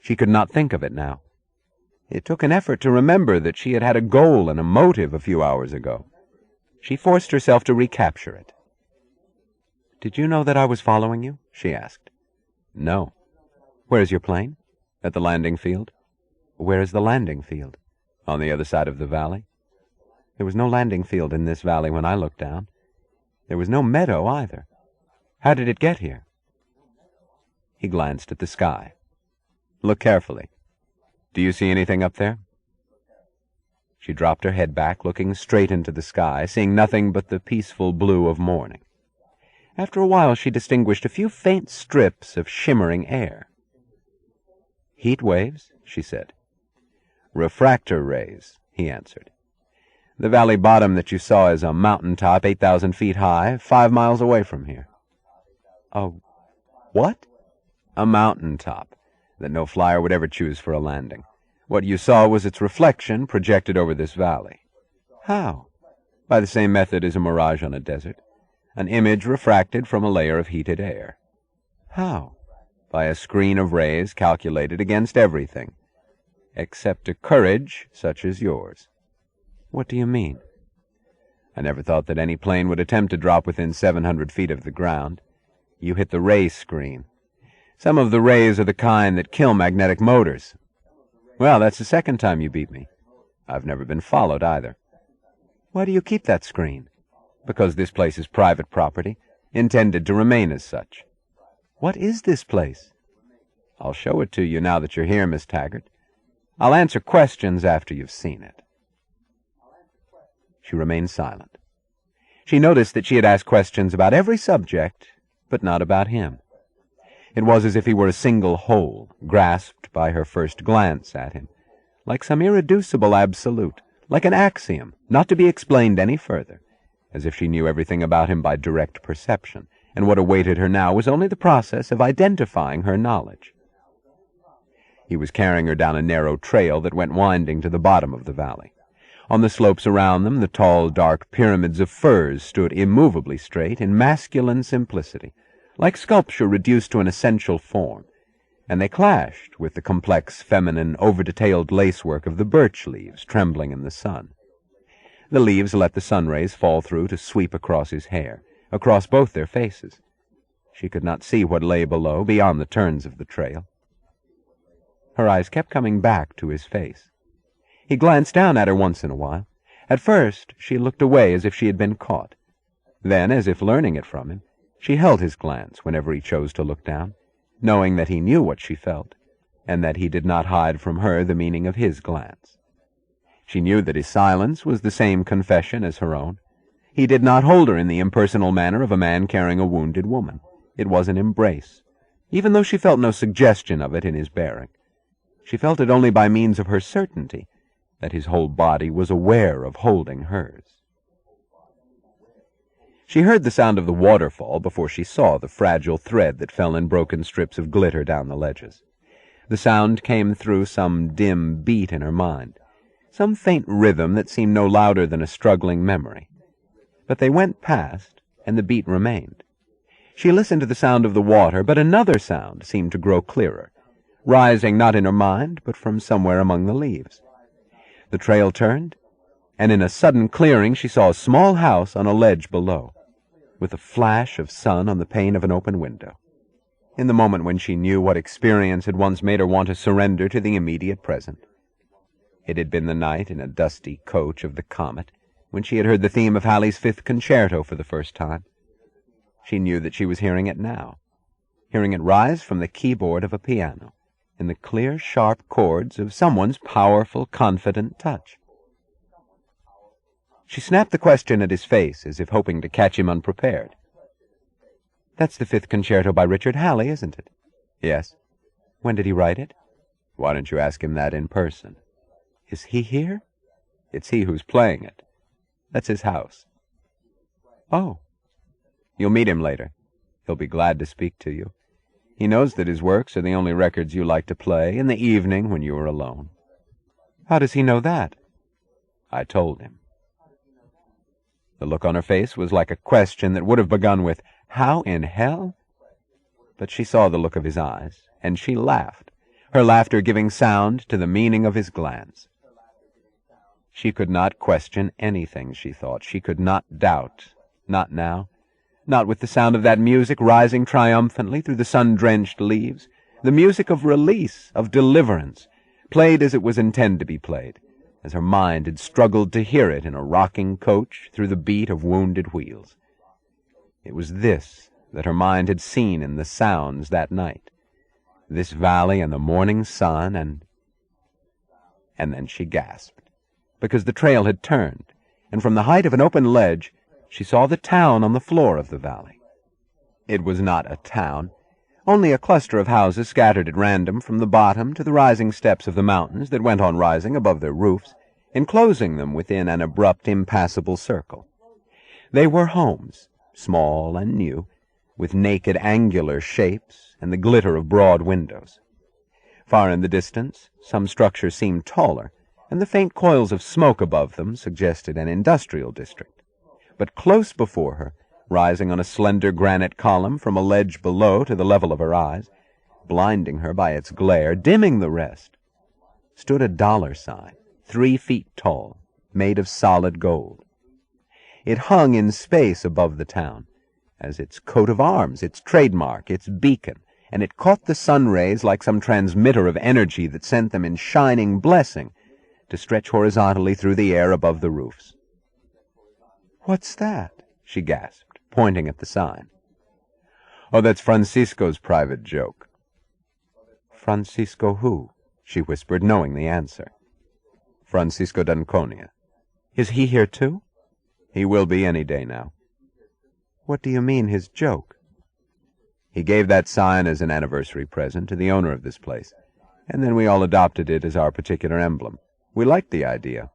She could not think of it now. It took an effort to remember that she had had a goal and a motive a few hours ago. She forced herself to recapture it. "Did you know that I was following you?" she asked. "No." "Where is your plane?" "At the landing field." "Where is the landing field?" "On the other side of the valley." "There was no landing field in this valley when I looked down. There was no meadow either. How did it get here?" He glanced at the sky. "Look carefully. Do you see anything up there?" She dropped her head back, looking straight into the sky, seeing nothing but the peaceful blue of morning. After a while she distinguished a few faint strips of shimmering air. "Heat waves," she said. "Refractor rays," he answered. "The valley bottom that you saw is a mountain top 8,000 feet high, 5 miles away from here." "A what?" "A mountain top that no flyer would ever choose for a landing. What you saw was its reflection projected over this valley." "How?" "By the same method as a mirage on a desert. An image refracted from a layer of heated air." "How?" "By a screen of rays calculated against everything, except a courage such as yours." "What do you mean?" "I never thought that any plane would attempt to drop within 700 feet of the ground. You hit the ray screen. Some of the rays are the kind that kill magnetic motors. Well, that's the second time you beat me. I've never been followed either." "Why do you keep that screen?" "Because this place is private property, intended to remain as such." "What is this place?" "I'll show it to you now that you're here, Miss Taggart. I'll answer questions after you've seen it." She remained silent. She noticed that she had asked questions about every subject, but not about him. It was as if he were a single whole, grasped by her first glance at him, like some irreducible absolute, like an axiom, not to be explained any further, as if she knew everything about him by direct perception, and what awaited her now was only the process of identifying her knowledge. He was carrying her down a narrow trail that went winding to the bottom of the valley. On the slopes around them, the tall, dark pyramids of firs stood immovably straight in masculine simplicity, like sculpture reduced to an essential form, and they clashed with the complex, feminine, over-detailed lacework of the birch leaves trembling in the sun. The leaves let the sun rays fall through to sweep across his hair, across both their faces. She could not see what lay below, beyond the turns of the trail. Her eyes kept coming back to his face. He glanced down at her once in a while. At first she looked away as if she had been caught. Then, as if learning it from him, she held his glance whenever he chose to look down, knowing that he knew what she felt, and that he did not hide from her the meaning of his glance. She knew that his silence was the same confession as her own. He did not hold her in the impersonal manner of a man carrying a wounded woman. It was an embrace, even though she felt no suggestion of it in his bearing. She felt it only by means of her certainty that his whole body was aware of holding hers. She heard the sound of the waterfall before she saw the fragile thread that fell in broken strips of glitter down the ledges. The sound came through some dim beat in her mind, some faint rhythm that seemed no louder than a struggling memory. But they went past, and the beat remained. She listened to the sound of the water, but another sound seemed to grow clearer, rising not in her mind, but from somewhere among the leaves. The trail turned, and in a sudden clearing she saw a small house on a ledge below, with a flash of sun on the pane of an open window. In the moment when she knew what experience had once made her want to surrender to the immediate present. It had been the night in a dusty coach of the Comet, when she had heard the theme of Halley's Fifth Concerto for the first time. She knew that she was hearing it now, hearing it rise from the keyboard of a piano, in the clear, sharp chords of someone's powerful, confident touch. She snapped the question at his face, as if hoping to catch him unprepared. "That's the Fifth Concerto by Richard Halley, isn't it?" "Yes." "When did he write it?" "Why don't you ask him that in person?" "Is he here?" "It's he who's playing it. That's his house." "Oh." "You'll meet him later. He'll be glad to speak to you. He knows that his works are the only records you like to play in the evening when you are alone." "How does he know that?" "I told him." The look on her face was like a question that would have begun with, "How in hell?" But she saw the look of his eyes, and she laughed. her laughter giving sound to the meaning of his glance. She could not question anything, she thought. She could not doubt. Not now. Not with the sound of that music rising triumphantly through the sun-drenched leaves. The music of release, of deliverance, played as it was intended to be played, as her mind had struggled to hear it in a rocking coach through the beat of wounded wheels. It was this that her mind had seen in the sounds that night. This valley and the morning sun, and then she gasped, because the trail had turned, and from the height of an open ledge she saw the town on the floor of the valley. It was not a town, only a cluster of houses scattered at random from the bottom to the rising steps of the mountains that went on rising above their roofs, enclosing them within an abrupt, impassable circle. They were homes, small and new, with naked angular shapes and the glitter of broad windows. Far in the distance, some structure seemed taller, and the faint coils of smoke above them suggested an industrial district. But close before her, rising on a slender granite column from a ledge below to the level of her eyes, blinding her by its glare, dimming the rest, stood a dollar sign, 3 feet tall, made of solid gold. It hung in space above the town, as its coat of arms, its trademark, its beacon, and it caught the sun rays like some transmitter of energy that sent them in shining blessing to stretch horizontally through the air above the roofs. "What's that?" she gasped, pointing at the sign. "Oh, that's Francisco's private joke." "Francisco who?" she whispered, knowing the answer. "Francisco d'Anconia." "Is he here too?" "He will be any day now." "What do you mean, his joke?" "He gave that sign as an anniversary present to the owner of this place, and then we all adopted it as our particular emblem. We liked the idea."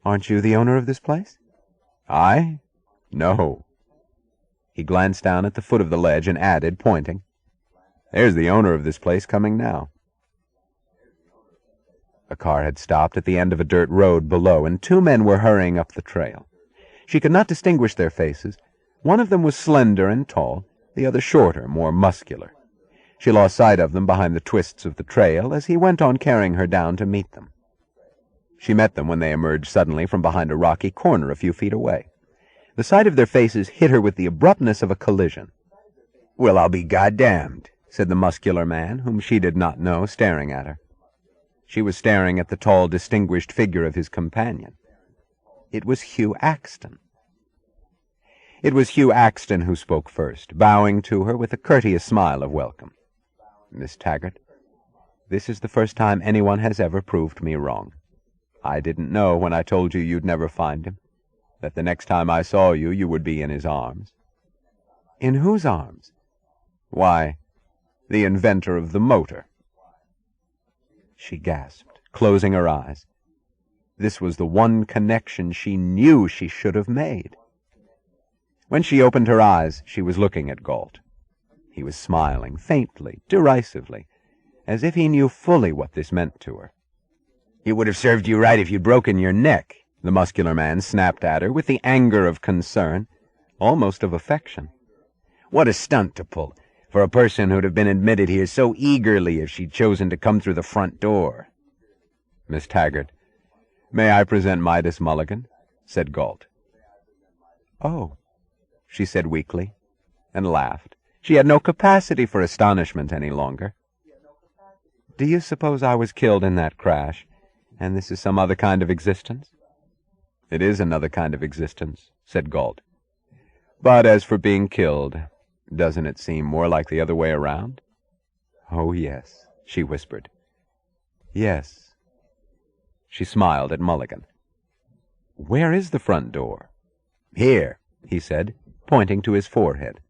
"Aren't you the owner of this place?" "I? No." He glanced down at the foot of the ledge and added, pointing, "There's the owner of this place coming now." A car had stopped at the end of a dirt road below, and 2 men were hurrying up the trail. She could not distinguish their faces. One of them was slender and tall, the other shorter, more muscular. She lost sight of them behind the twists of the trail as he went on carrying her down to meet them. She met them when they emerged suddenly from behind a rocky corner a few feet away. The sight of their faces hit her with the abruptness of a collision. "Well, I'll be goddamned," said the muscular man, whom she did not know, staring at her. She was staring at the tall, distinguished figure of his companion. It was Hugh Axton. It was Hugh Axton who spoke first, bowing to her with a courteous smile of welcome. "Miss Taggart, this is the first time anyone has ever proved me wrong. I didn't know when I told you you'd never find him, that the next time I saw you, you would be in his arms." "In whose arms?" "Why, the inventor of the motor." She gasped, closing her eyes. This was the one connection she knew she should have made. When she opened her eyes, she was looking at Galt. He was smiling, faintly, derisively, as if he knew fully what this meant to her. "It would have served you right if you'd broken your neck," the muscular man snapped at her with the anger of concern, almost of affection. "What a stunt to pull, for a person who'd have been admitted here so eagerly if she'd chosen to come through the front door." "Miss Taggart, may I present Midas Mulligan?" said Galt. "Oh," she said weakly, and laughed. She had no capacity for astonishment any longer. "Do you suppose I was killed in that crash, and this is some other kind of existence?" "It is another kind of existence," said Galt. "But as for being killed, doesn't it seem more like the other way around?" "Oh, yes," she whispered. "Yes." She smiled at Mulligan. "Where is the front door?" "Here," he said, pointing to his forehead.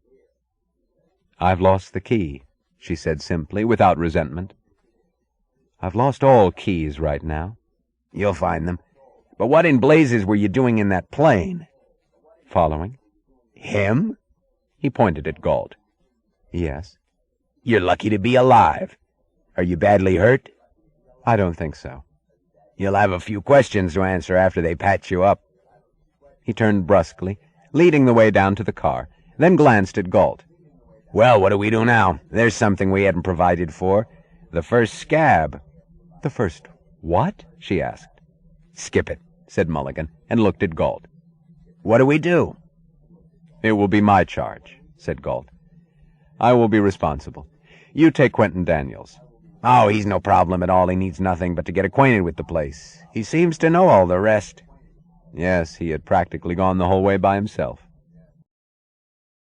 "I've lost the key," she said simply, without resentment. "I've lost all keys right now." "You'll find them. But what in blazes were you doing in that plane?" "Following." "Him?" He pointed at Galt. "Yes." "You're lucky to be alive. Are you badly hurt?" "I don't think so." "You'll have a few questions to answer after they patch you up." He turned brusquely, leading the way down to the car, then glanced at Galt. "Well, what do we do now? There's something we hadn't provided for. The first scab. The first what? She asked. Skip it, said Mulligan, and looked at Galt. What do we do? It will be my charge, said Galt. I will be responsible. You take Quentin Daniels. Oh, he's no problem at all. He needs nothing but to get acquainted with the place. He seems to know all the rest. Yes, he had practically gone the whole way by himself.